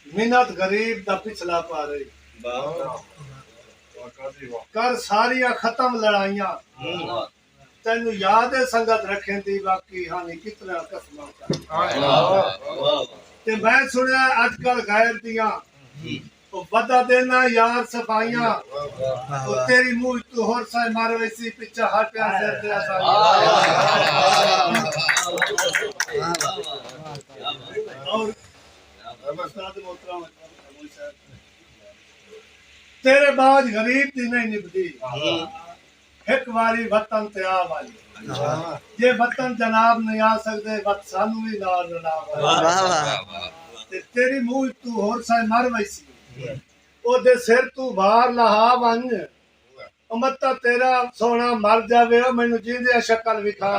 मिन्नत गरीब दा पिछला पारे कर सारिया खत्म लड़ाइयां तेनू याद है संगत रखें दी बाकी हानि कितना कसम ते मैं सुनिया अजकल गैर दियां तो बदा देना यार सफाइयां तो तेरी मुंह तू होर साए मारे वैसी पिछा हट सिर दे और तेरे बाज गरीब दी नहीं निभदी एक बारी वतन ते आ वाली जे वतन जनाब नहीं आ सकते वत सानू भी नाल जनाब ते तेरी मुंह तू होर साए मर वैसी ओदे सिर तू बाहर लहा वन मत्ता तेरा सोना मर जावे मैनू जींदे शक्ल विखा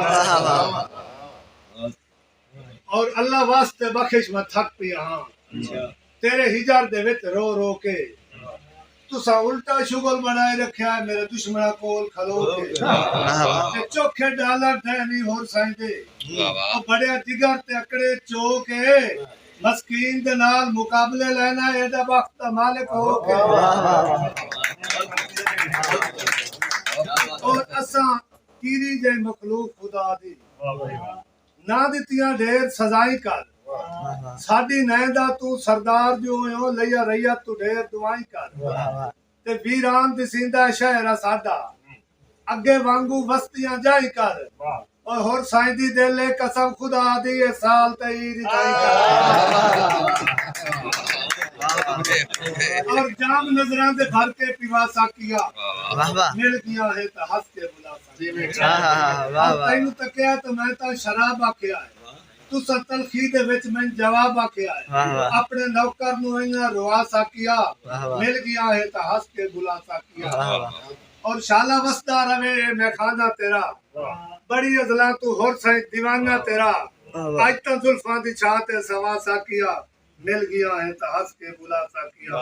और अल्लाह वास्ते बख्शिश मैं थक पिया हां तेरे हिजर दे विच रो रो के तुसा उल्टा शुगल बनाए रखा है मेरे दुश्मना कोल खलो के चोखे डालर नहीं होर साइंदे बड़े जिगर ते अकड़े चोके मस्कीन दे नाल मुकाबले लेना एदा वक्त मालिक हो के और असा कीरी जे मखलूक खुदा दी ना दितियां ढेर सजाई कर साडी नैदा तू सरदार जो हो लिया रैया तू ढेर दुआई कर ते वीरान दिसिंदा शहर साडा अगे वांगू बस्तियां जाई कर और होर साईं दी दिल कसम खुदा दी साल तेरी रिताई कर और जाम नजरां दे भर के पिवासा किया मिल गया है तो हंस के बुला तैनू तकिया तो मैं तो शराब आखिया है तू तलखी दे विच मैं जवाब आखिया है अपने नौकर नू इना रोआ साकिया मिल गया है तो हंस के बुला साकिया और शाला वसदा रवे मैं खाना तेरा बड़ी अजला तू होर सही दीवाना तेरा आज तो जुल्फां दी छां ते सवा साकिया मिल गया है तो हंस के बुला साकिया